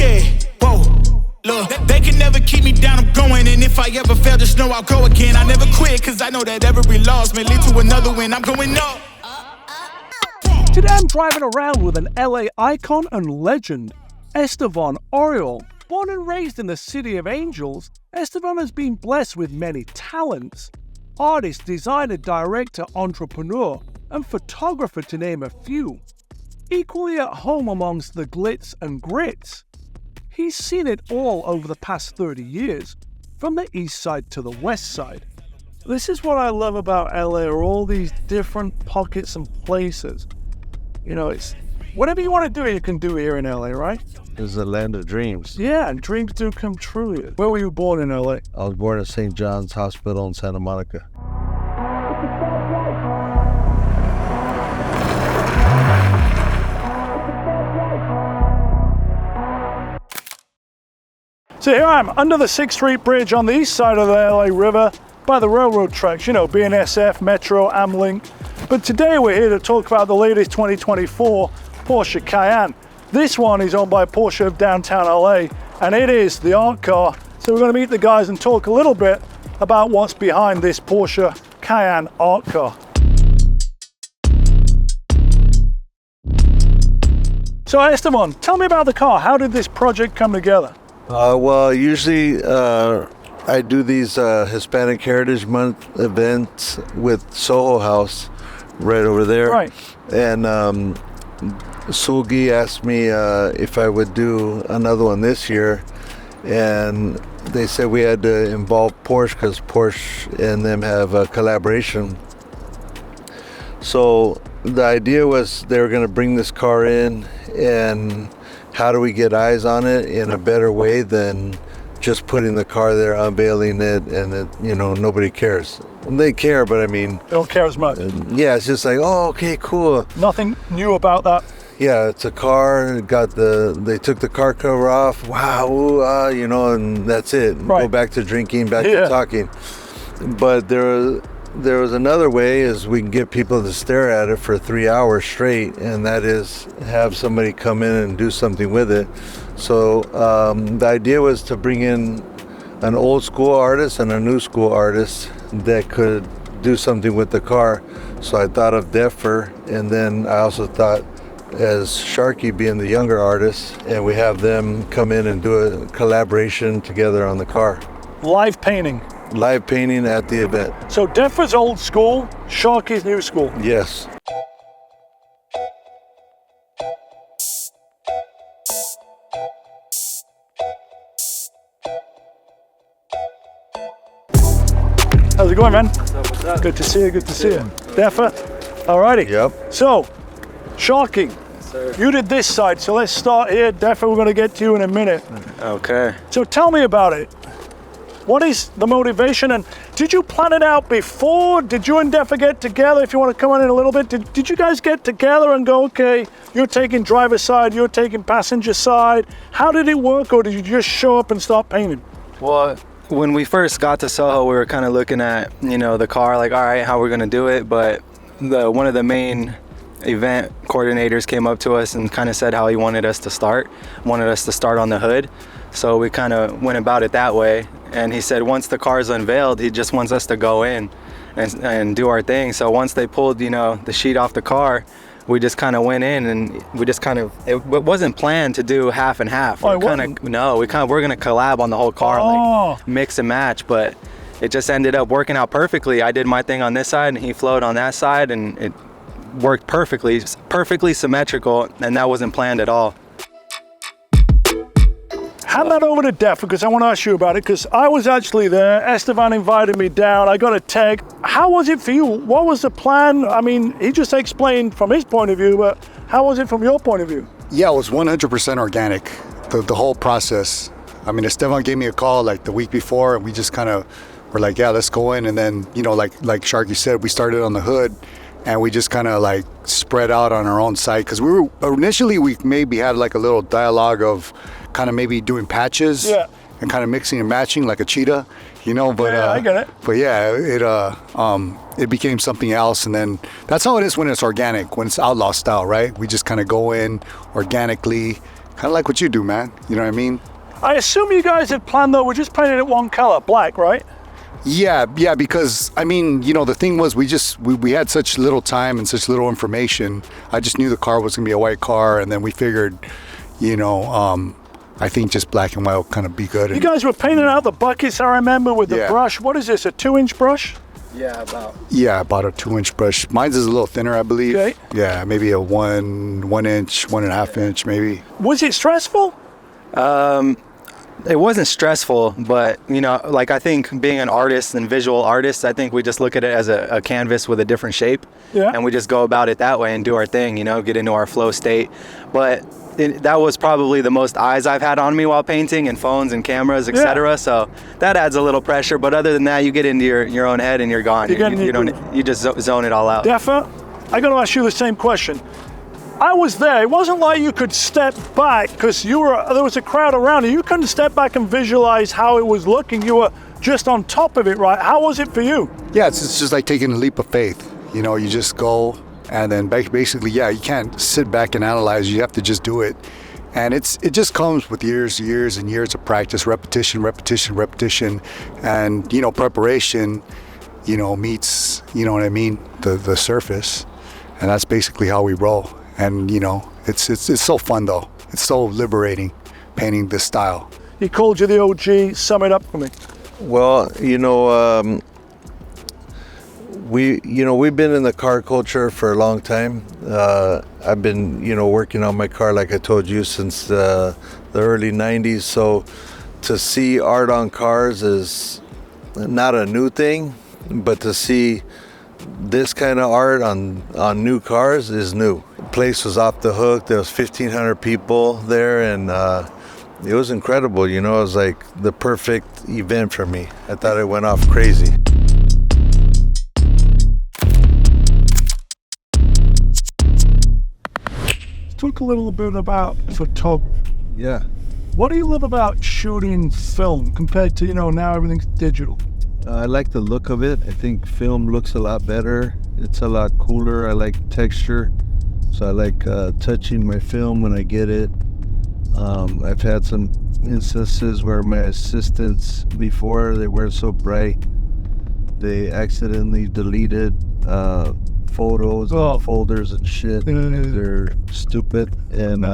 yeah, whoa. Look, they can never keep me down, I'm going. And if I ever fail, just know I'll go again. I never quit, cause I know that every loss may lead to another win. I'm going up. Today I'm driving around with an LA icon and legend, Estevan Oriol. Born and raised in the City of Angels, Estevan has been blessed with many talents. Artist, designer, director, entrepreneur, and photographer to name a few. Equally at home amongst the glitz and grits. He's seen it all over the past 30 years, from the east side to the west side. This is what I love about LA, are all these different pockets and places. You know, it's whatever you want to do, you can do here in LA, right? It's the land of dreams. Yeah, and dreams do come true here. Where were you born in LA? I was born at St. John's Hospital in Santa Monica. So here I am, under the 6th Street Bridge on the east side of the LA River, by the railroad tracks, you know, BNSF, Metro, Amlink. But today we're here to talk about the latest 2024 Porsche Cayenne. This one is owned by Porsche of downtown LA, and it is the art car. So we're going to meet the guys and talk a little bit about what's behind this Porsche Cayenne art car. So Esteban, tell me about the car. How did this project come together? Well, usually I do these Hispanic Heritage Month events with Soho House right over there. Right. And Sulgi asked me if I would do another one this year. And they said we had to involve Porsche because Porsche and them have a collaboration. So the idea was they were going to bring this car in, and how do we get eyes on it in a better way than just putting the car there, unveiling it, and it, you know, nobody cares. They care, but I mean, They don't care as much. yeah, it's just like, oh, okay, cool. Nothing new about that. Yeah, it's a car. They took the car cover off. Wow, ooh, you know, and that's it. Right. Go back to drinking, back to talking. But there was another way, is we can get people to stare at it for 3 hours straight, and that is have somebody come in and do something with it. So the idea was to bring in an old school artist and a new school artist that could do something with the car. So I thought of Defer, and then I also thought as Sharky being the younger artist, and we have them come in and do a collaboration together on the car. Live painting. Live painting at the event. So Defer's old school, Sharky's new school. Yes. How's it going, man? What's up? Good to see you, good to see you. Defer, alrighty. Yep. So, Sharky, Sir. you did this side, so let's start here. Defer, we're gonna get to you in a minute. Okay. So tell me about it. What is the motivation, and did you plan it out before? Did you and Defer get together? If you want to come on in a little bit, did you guys get together and go, okay, you're taking driver's side, you're taking passenger side? How did it work, or did you just show up and start painting? Well, when we first got to Soho, we were kind of looking at, you know, the car, like, all right, how we're gonna do it. But one of the main event coordinators came up to us and kind of said how he wanted us to start on the hood. So we kind of went about it that way. And he said once the car's unveiled, he just wants us to go in and do our thing. So once they pulled, you know, the sheet off the car, we just kind of went in, and we just kind of, it wasn't planned to do half and half. Oh, we're gonna collab on the whole car, like mix and match, but it just ended up working out perfectly. I did my thing on this side and he flowed on that side, and it worked perfectly symmetrical, and that wasn't planned at all. Hand that over to Def, because I want to ask you about it, because I was actually there. Estevan invited me down. I got a tag. How was it for you? What was the plan? I mean, he just explained from his point of view, but how was it from your point of view? Yeah, it was 100% organic, the whole process. I mean, Estevan gave me a call like the week before, and we just kind of were like, yeah, let's go in. And then, you know, like Sharky said, we started on the hood, and we just kind of like spread out on our own site. Because we maybe had like a little dialogue of kind of maybe doing patches and kind of mixing and matching like a cheetah, you know. But yeah, I get it. But yeah, it became something else, and then that's how it is when it's organic, when it's outlaw style, right? We just kind of go in organically, kind of like what you do, man. You know what I mean? I assume you guys had planned, though, we're just painting it one color, black, right? Yeah, because I mean, you know, the thing was we had such little time and such little information. I just knew the car was gonna be a white car, and then we figured, you know, I think just black and white will kind of be good. You guys were painting out the buckets, I remember, with the brush. What is this, a 2-inch brush? Yeah, about. Yeah, about a 2-inch brush. Mine's is a little thinner, I believe. Okay. Yeah, maybe a 1 inch, 1.5 inch, maybe. Was it stressful? It wasn't stressful, but you know, like I think being an artist and visual artist, I think we just look at it as a canvas with a different shape, and we just go about it that way and do our thing, you know, get into our flow state. But that was probably the most eyes I've had on me while painting, and phones and cameras, etc. So that adds a little pressure. But other than that, you get into your own head and you're gone. You just zone it all out. Defa, I got to ask you the same question. I was there. It wasn't like you could step back because there was a crowd around you. You couldn't step back and visualize how it was looking. You were just on top of it, right? How was it for you? Yeah, it's just like taking a leap of faith. You know, you just go, and then basically, yeah, you can't sit back and analyze. You have to just do it. And it just comes with years and years of practice, repetition, and, you know, preparation, you know, meets, you know what I mean, the surface. And that's basically how we roll. And, you know, it's so fun, though. It's so liberating painting this style. He called you the OG. Sum it up for me. Well, you know, we've been in the car culture for a long time. I've been, you know, working on my car, like I told you, since the early 90s. So to see art on cars is not a new thing, but to see this kind of art on new cars is new. The place was off the hook. There was 1,500 people there, and it was incredible. You know, it was like the perfect event for me. I thought it went off crazy. Let's talk a little bit about photography. Yeah. What do you love about shooting film compared to, you know, now everything's digital? I like the look of it. I think film looks a lot better. It's a lot cooler. I like texture. So I like touching my film when I get it. I've had some instances where my assistants before, they weren't so bright. They accidentally deleted photos and folders and shit. They're stupid, and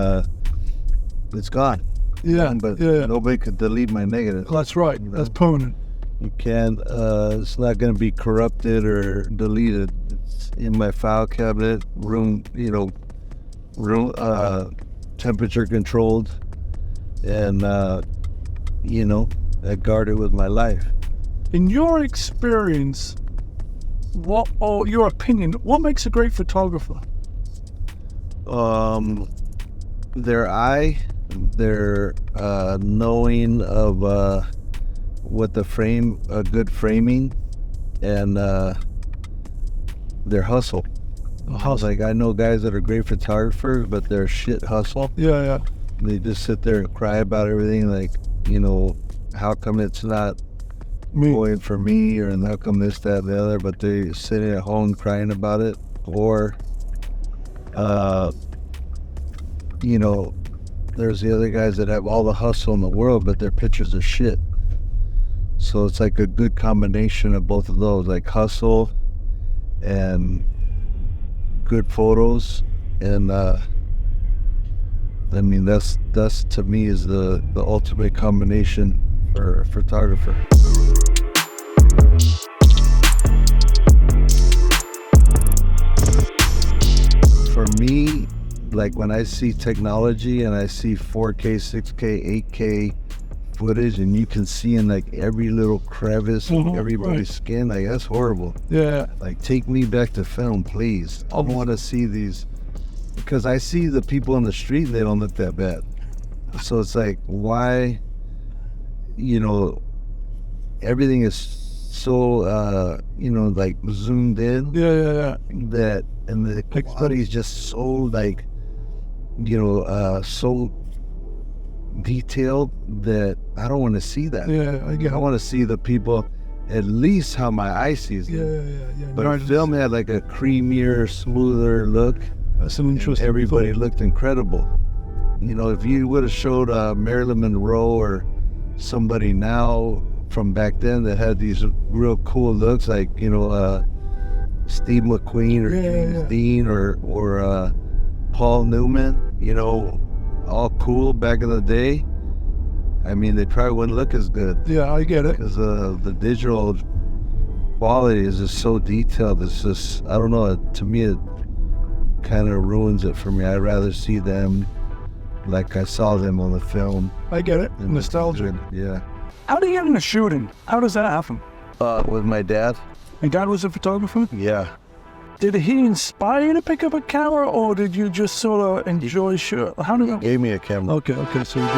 it's gone. Yeah, but nobody could delete my negative. That's right. You know? That's permanent. You can't, it's not going to be corrupted or deleted. It's in my file cabinet, room temperature controlled, and, you know, I guard it with my life. In your experience, your opinion, what makes a great photographer? Their eye, their knowing of what the frame, a good framing, and their hustle. Like, I know guys that are great photographers, but they're shit hustle. Yeah. They just sit there and cry about everything, like, you know, how come it's not going for me, or how come this, that, and the other, but they're sitting at home crying about it. Or, you know, there's the other guys that have all the hustle in the world, but their pictures are shit. So it's like a good combination of both of those, like hustle and good photos. And I mean, that's to me is the ultimate combination for a photographer. For me, like when I see technology and I see 4K, 6K, 8K footage, and you can see in like every little crevice of everybody's skin, like that's horrible. Yeah. Like, take me back to film, please. I want to see these, because I see the people on the street and they don't look that bad. So it's like, why, you know, everything is so, you know, like zoomed in. Yeah. That, and the quality is just so like, you know, so detailed that I don't want to see that. Yeah, I get it. I want to see the people, at least how my eye sees them. Yeah. But our film had like a creamier, smoother look. That's an interesting Everybody thought. looked incredible. You know, if you would have showed Marilyn Monroe or somebody now from back then that had these real cool looks, like, you know, Steve McQueen or James Dean or Paul Newman, you know, all cool back in the day, I mean, they probably wouldn't look as good. Yeah, I get it. Because the digital quality is just so detailed. It's just, I don't know, to me it kind of ruins it for me. I'd rather see them like I saw them on the film. I get it. Nostalgia. Yeah. How do you get into shooting? How does that happen? With my dad. Your dad was a photographer? Yeah. Did he inspire you to pick up a camera, or did you just sort of enjoy shooting? How did that? Gave me a camera. Okay, so you did.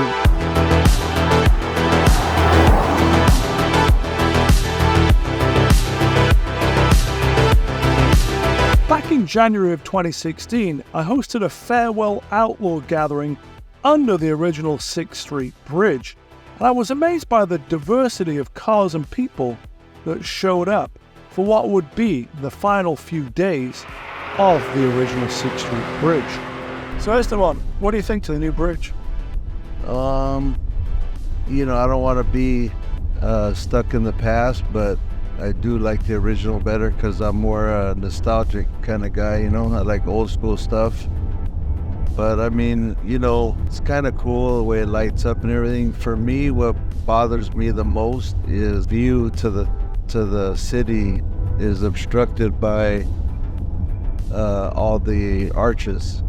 Back in January of 2016, I hosted a farewell outlaw gathering under the original 6th Street Bridge, and I was amazed by the diversity of cars and people that showed up for what would be the final few days of the original 6th Street Bridge. So Estevan, what do you think to the new bridge? You know, I don't want to be stuck in the past, but I do like the original better because I'm more nostalgic kind of guy, you know. I like old school stuff. But I mean, you know, it's kind of cool the way it lights up and everything. For me, what bothers me the most is view to the city is obstructed by all the arches.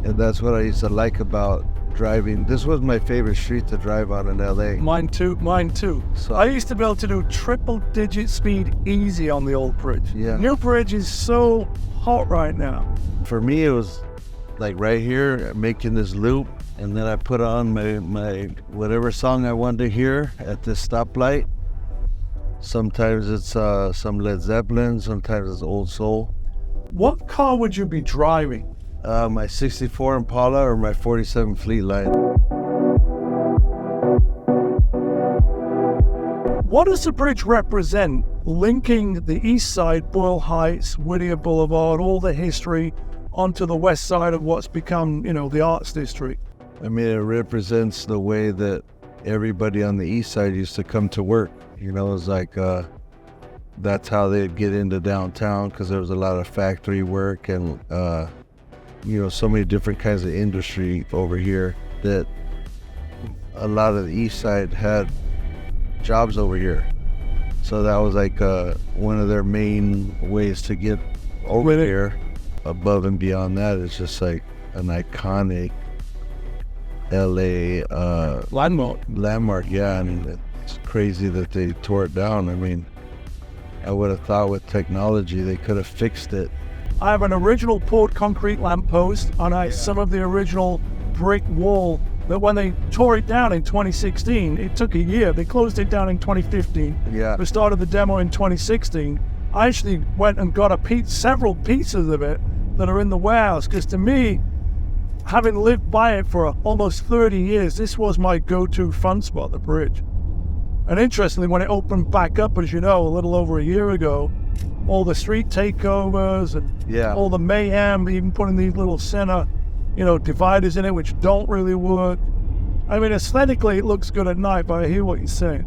And that's what I used to like about driving. This was my favorite street to drive on in LA. Mine too. So, I used to be able to do triple-digit speed easy on the old bridge. Yeah. New bridge is so hot right now. for me, it was like right here, making this loop, and then I put on my whatever song I wanted to hear at this stoplight. Sometimes it's some Led Zeppelin, sometimes it's old soul. What car would you be driving? My 64 Impala or my 47 Fleetline. What does the bridge represent, linking the east side, Boyle Heights, Whittier Boulevard, all the history, onto the west side of what's become, the arts district? I mean, it represents the way that everybody on the east side used to come to work. It's like that's how they'd get into downtown, because there was a lot of factory work and so many different kinds of industry over here, that a lot of the east side had jobs over here. So that was like one of their main ways to get over here. Above and beyond that, it's just like an iconic LA landmark. Yeah, and it's crazy that they tore it down. I mean, I would have thought with technology they could have fixed it. I have an original poured concrete lamppost, and some of the original brick wall that when they tore it down in 2016, it took a year. They closed it down in 2015. Yeah. We started the demo in 2016. I actually went and got several pieces of it that are in the warehouse, because to me, having lived by it for almost 30 years, this was my go-to fun spot, the bridge. And interestingly, when it opened back up, as you know, a little over a year ago, all the street takeovers and all the mayhem, even putting these little center, dividers in it, which don't really work. I mean, aesthetically, it looks good at night, but I hear what you're saying.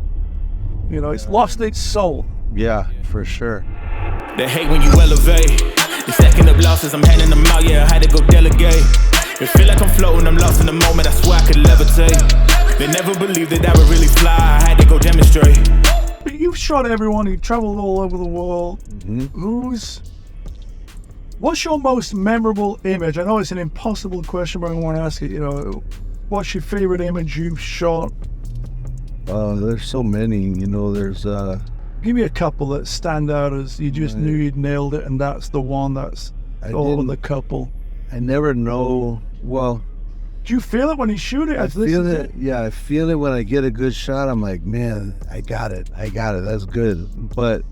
It's lost its soul. Yeah, for sure. They hate when you elevate. They stacking up losses, I'm handing them out, yeah, I had to go delegate. It feel like I'm floating, I'm lost in the moment, I swear I could levitate. They never believed that I would really fly, I had to go demonstrate. But you've shot everyone, you've traveled all over the world. Mm-hmm. What's your most memorable image? I know it's an impossible question, but I want to ask it, what's your favorite image you've shot? There's so many, there's... Give me a couple that stand out as you just knew you'd nailed it, and that's the one that's all in the couple. I never know, well... Do you feel it when you shoot it? I feel it, yeah, I feel it when I get a good shot. I'm like, man, I got it, that's good. But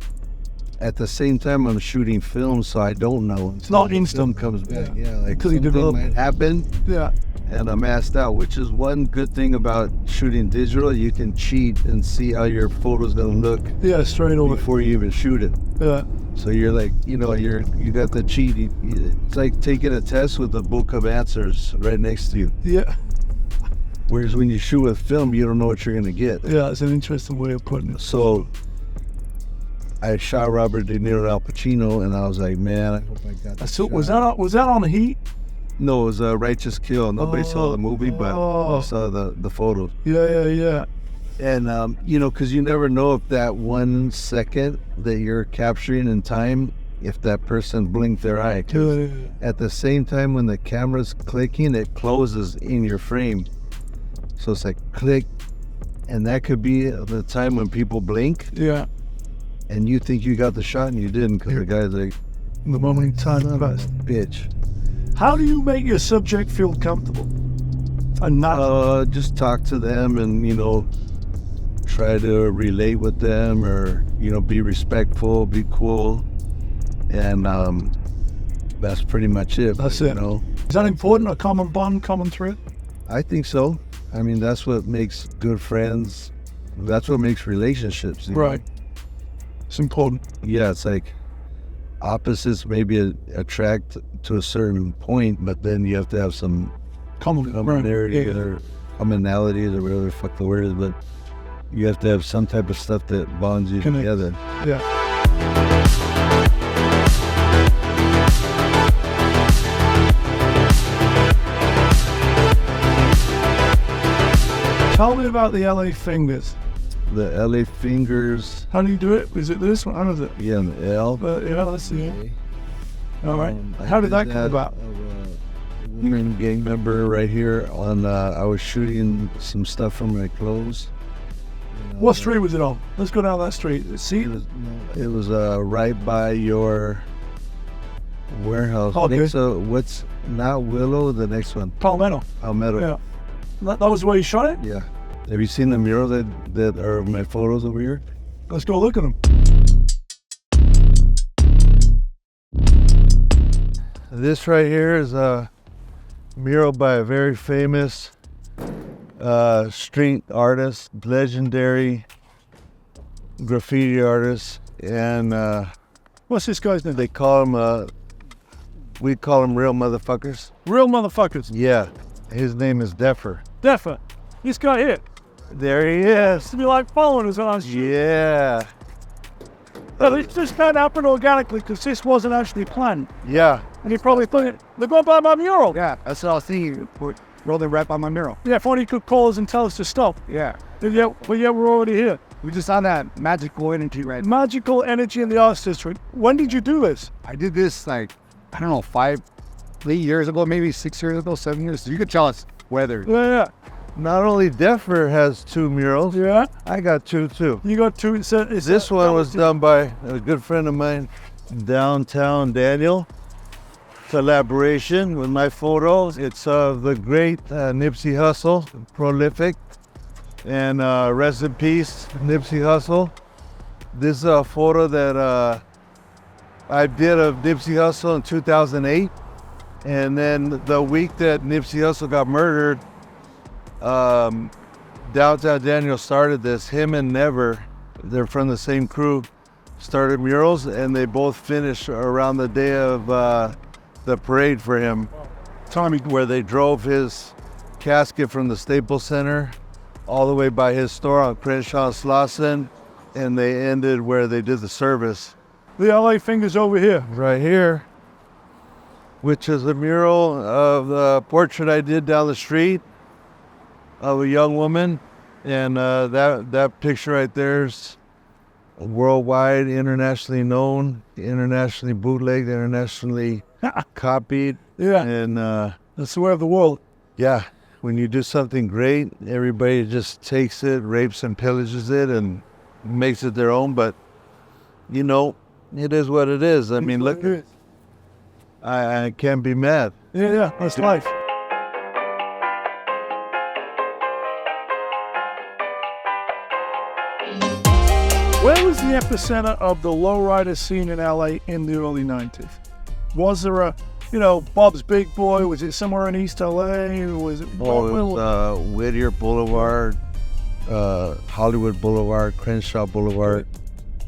at the same time, I'm shooting film, so I don't know. It's not instant. Film comes back, like you something might happen. Yeah. And I'm asked out, which is one good thing about shooting digital. You can cheat and see how your photo's gonna look. Yeah, straight over before you even shoot it. Yeah. So you're like, you got the cheat. It's like taking a test with the book of answers right next to you. Yeah. Whereas when you shoot with film, you don't know what you're gonna get. Yeah, it's an interesting way of putting it. So I shot Robert De Niro and Al Pacino, and I was like, man, I hope I got that. So shot. was that on Heat? No, it was a Righteous Kill. Nobody saw the movie, but I saw the photos. Yeah. And you know, because you never know if that 1 second that you're capturing in time, if that person blinked their eye. Yeah. At the same time, when the camera's clicking, it closes in your frame. So it's like click, and that could be the time when people blink, Yeah. and you think you got the shot and you didn't, because the guy's like, The moment in time. bitch. How do you make your subject feel comfortable? And not Just talk to them and, you know, try to relate with them, or, you know, be respectful, be cool. And that's pretty much it. That's you it. know. Is that important? A common bond, common thread? I think so. I mean, that's what makes good friends. That's what makes relationships. you know? Right. It's important. Yeah, it's like opposites maybe attract to a certain point, but then you have to have some commonality or commonalities or whatever the fuck the word is, but you have to have some type of stuff that bonds you Connect. together. Yeah. Tell me about the LA fingers. The LA fingers, How do you do it? Is it this one? How does it? yeah, and the L. Yeah, let's see it. Okay. All right. I How did did that come about? of a woman gang member right here on, I was shooting some stuff from my clothes. What street was it on? Let's go down that street. See? It was right by your warehouse. Okay. Next, what's not Willow, the next one? Palmetto. Palmetto. Yeah. That was where you shot it? Yeah. Have you seen the mural that are my photos over here? Let's go look at them. This right here is a mural by a very famous street artist, legendary graffiti artist, and What's this guy's name? they call him, we call him real motherfuckers. Real motherfuckers. Yeah, his name is Deffer. Deffer. This guy here. There he is. To be like following us when I was shooting. Yeah, But it just kind of happened organically because this wasn't actually planned. yeah. And you probably thought, they're going by my mural. Yeah, that's what I was thinking. Rolling right by my mural. Yeah, if only you could call us and tell us to stop. Yeah. But yet we're already here. We just found that magical energy right now. Magical energy in the arts district. When did you do this? I did this like, I don't know, 8 years ago, maybe 6 years ago, 7 years. So you could tell it's weather. Yeah. Not only Deffer has 2 murals, Yeah. I got 2 too. You got two. This one was done by a good friend of mine, Downtown Daniel. Collaboration with my photos. It's of the great Nipsey Hussle, prolific, and rest in peace, Nipsey Hussle. This is a photo that I did of Nipsey Hussle in 2008, and then the week that Nipsey Hussle got murdered, Downtown Daniel started this. Him and Never, they're from the same crew, started murals, and they both finished around the day of the parade for him. Timing. Where they drove his casket from the Staples Center all the way by his store on Crenshaw and Slauson, and they ended where they did the service. The LA fingers over here. Right here, which is a mural of the portrait I did down the street of a young woman, and that picture right there's worldwide, internationally known, internationally bootlegged, internationally copied. Yeah. And That's the way of the world. yeah, when you do something great, everybody just takes it, rapes and pillages it, and makes it their own. But you know, it is what it is. I mean, look, I can't be mad. Yeah, that's life. Where was the epicenter of the lowrider scene in LA in the early 90s? Was there a, Bob's Big Boy? Was it somewhere in East LA? Was it? It was Whittier Boulevard, Hollywood Boulevard, Crenshaw Boulevard,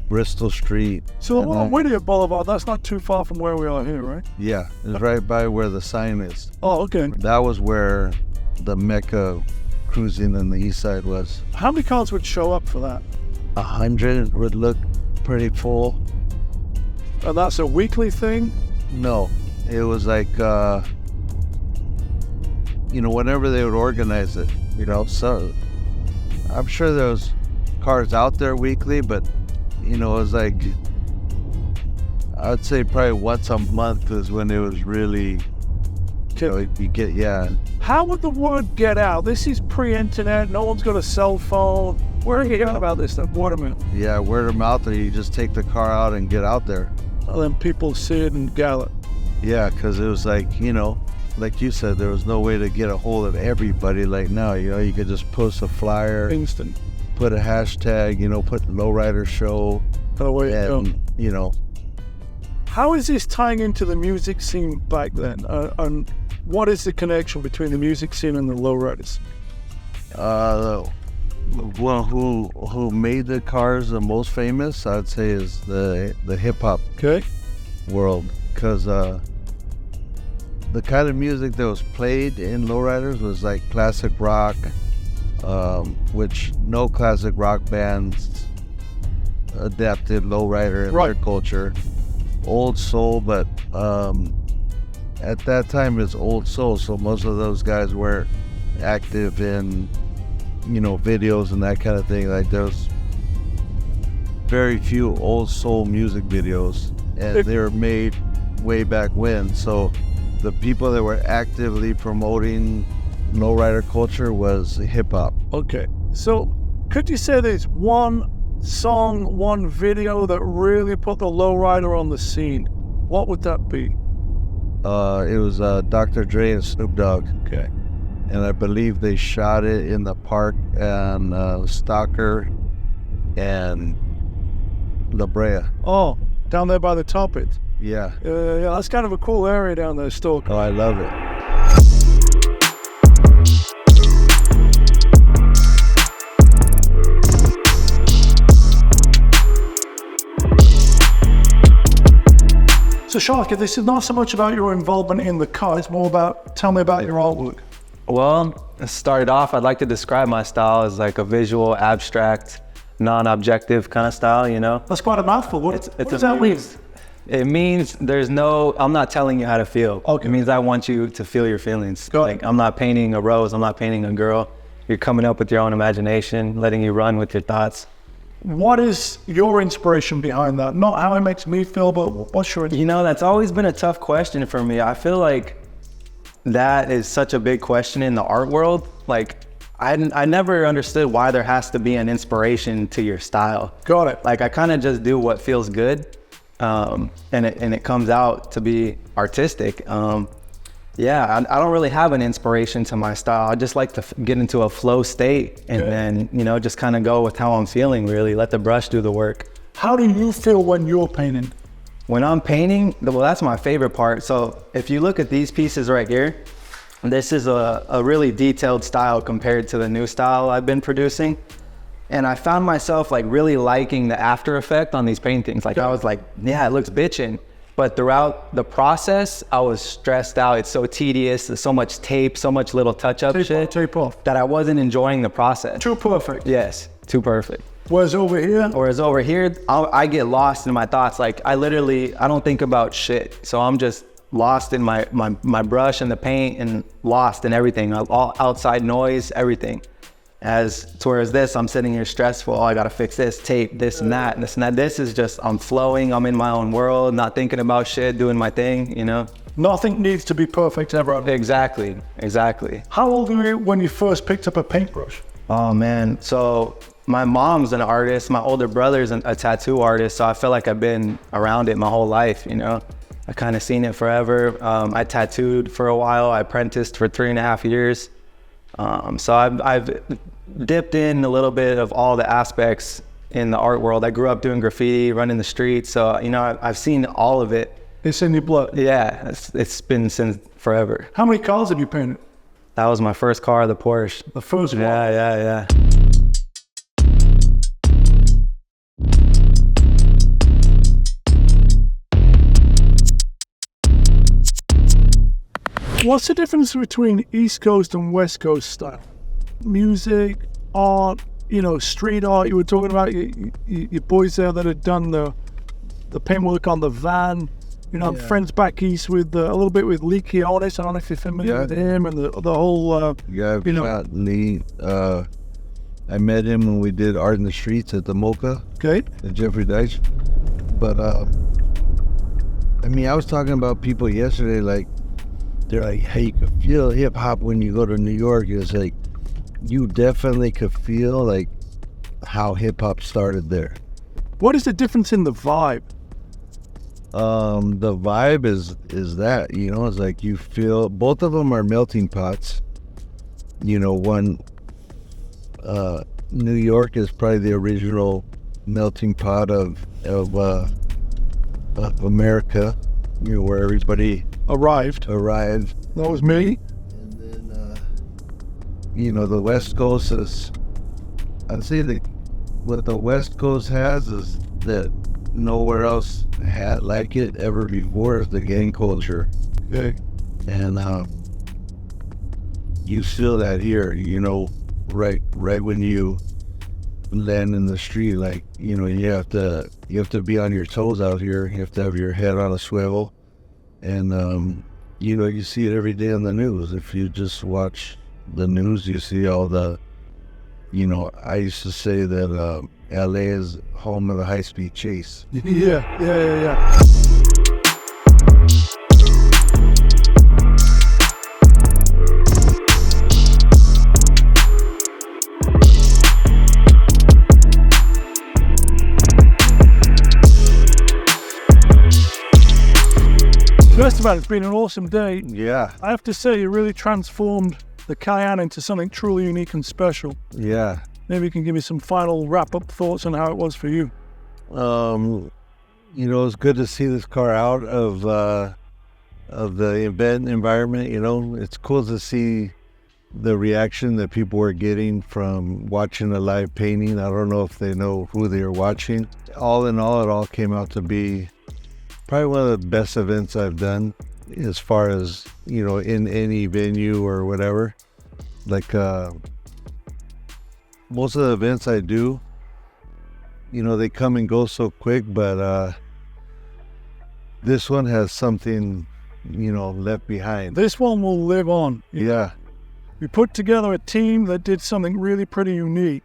Bristol Street. So on Whittier Boulevard, that's not too far from where we are here, right? Yeah, it's right by where the sign is. Oh, okay. That was where the Mecca cruising than the east side was. How many cars would show up for that? 100 would look pretty full. And that's a weekly thing? No, it was like, whenever they would organize it, so I'm sure there was cars out there weekly, but, it was like, I'd say probably once a month is when it was really, How would the word get out? This is pre-internet, no one's got a cell phone. Where are you hearing about this stuff? Word of mouth. Yeah, word of mouth, or you just take the car out and get out there. And then people see it and gallop. Yeah, because it was like, like you said, there was no way to get a hold of everybody like now. You could just post a flyer, Instant. put a hashtag, put Lowrider show, And away it goes. and, How is this tying into the music scene back then? And what is the connection between the music scene and the lowriders? Well, who made the cars the most famous, I'd say, is the hip hop Okay. world, because the kind of music that was played in lowriders was like classic rock, which no classic rock bands adapted lowrider in their culture. Old soul, but at that time it's old soul, so most of those guys were active in videos and that kind of thing. Like there was very few old soul music videos, and they were made way back when. So the people that were actively promoting lowrider culture was hip hop. Okay. So could you say there's one song, one video that really put the lowrider on the scene? What would that be? It was Dr. Dre and Snoop Dogg. Okay. And I believe they shot it in the park and Stalker and La Brea. Oh, down there by the top it. Yeah. Yeah, that's kind of a cool area down there, Stalker. Oh, I love it. So Sharky, this is not so much about your involvement in the car, it's more about, tell me about your artwork. Well, to start it off, I'd like to describe my style as like a visual, abstract, non-objective kind of style, That's quite a mouthful. What does that mean? It means I'm not telling you how to feel. Okay. It means I want you to feel your feelings. Go like, I'm not painting a rose, I'm not painting a girl. You're coming up with your own imagination, letting you run with your thoughts. What is your inspiration behind that? Not how it makes me feel, but what's your inspiration? That's always been a tough question for me. I feel like that is such a big question in the art world. Like, I never understood why there has to be an inspiration to your style. Got it. Like, I kind of just do what feels good, and it comes out to be artistic. I don't really have an inspiration to my style. I just like to get into a flow state and then, just kind of go with how I'm feeling, really. Let the brush do the work. How do you feel when you're painting? When I'm painting, well, that's my favorite part. So if you look at these pieces right here, this is a really detailed style compared to the new style I've been producing. And I found myself like really liking the after effect on these paintings. Like I was like, yeah, it looks bitchin'. But throughout the process, I was stressed out. It's so tedious. There's so much tape, so much little touch-up shit. Tape off. That I wasn't enjoying the process. Too perfect. Yes, too perfect. Whereas over here? Whereas over here, I get lost in my thoughts. Like I don't think about shit. So I'm just lost in my brush and the paint and lost in everything. All outside noise, everything. Whereas this, I'm sitting here stressful. Oh, I gotta fix this, tape, this and that, and this and that. This is just, I'm flowing, I'm in my own world, not thinking about shit, doing my thing, Nothing needs to be perfect ever. Exactly. How old were you when you first picked up a paintbrush? Oh man, so my mom's an artist, my older brother's a tattoo artist, so I feel like I've been around it my whole life, I kind of seen it forever. I tattooed for a while, I apprenticed for 3.5 years. So I've dipped in a little bit of all the aspects in the art world. I grew up doing graffiti, running the streets, so I've seen all of it. It's in your blood. Yeah, it's been since forever. How many cars have you painted? That was my first car, the Porsche. The first one? Yeah. What's the difference between East Coast and West Coast style? music, art, street art. You were talking about your boys there that had done the paintwork on the van. I'm friends back east with a little bit with Lee Keonis. I don't know if you're familiar with him and the whole. I've met Lee. I met him when we did Art in the Streets at the Mocha. Okay. At Jeffrey Deitch. But I was talking about people yesterday. Like, they're like, hey, you can feel hip hop when you go to New York. It's like, you definitely could feel like how hip hop started there. What is the difference in the vibe? The vibe is that, it's like you feel, both of them are melting pots. One, New York is probably the original melting pot of America, where everybody arrived. That was me. And then, the West Coast is, I'd say that what the West Coast has is that nowhere else had like it ever before, is the gang culture. Okay. And you feel that here, right when you land in the street. Like, you have to be on your toes out here. You have to have your head on a swivel. And you see it every day on the news. If you just watch the news, you see all the, I used to say that LA is home of the high-speed chase. Yeah. Estevan, it's been an awesome day. Yeah. I have to say, you really transformed the Cayenne into something truly unique and special. Yeah. Maybe you can give me some final wrap-up thoughts on how it was for you. It's good to see this car out of the event environment. It's cool to see the reaction that people were getting from watching a live painting. I don't know if they know who they are watching. All in all, it all came out to be probably one of the best events I've done, as far as, in any venue or whatever. Like, most of the events I do, they come and go so quick, but this one has something, left behind. This one will live on. Yeah. We put together a team that did something really pretty unique.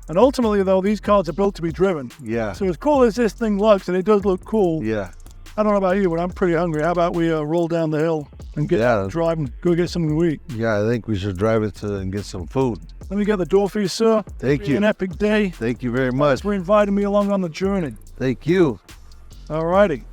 And ultimately, though, these cars are built to be driven. Yeah. So as cool as this thing looks, and it does look cool. Yeah. I don't know about you, but I'm pretty hungry. How about we roll down the hill and drive and go get something to eat? Yeah, I think we should drive it and get some food. Let me get the door for you, sir. Thank you. An epic day. Thank you very much. Thanks for inviting me along on the journey. Thank you. All righty.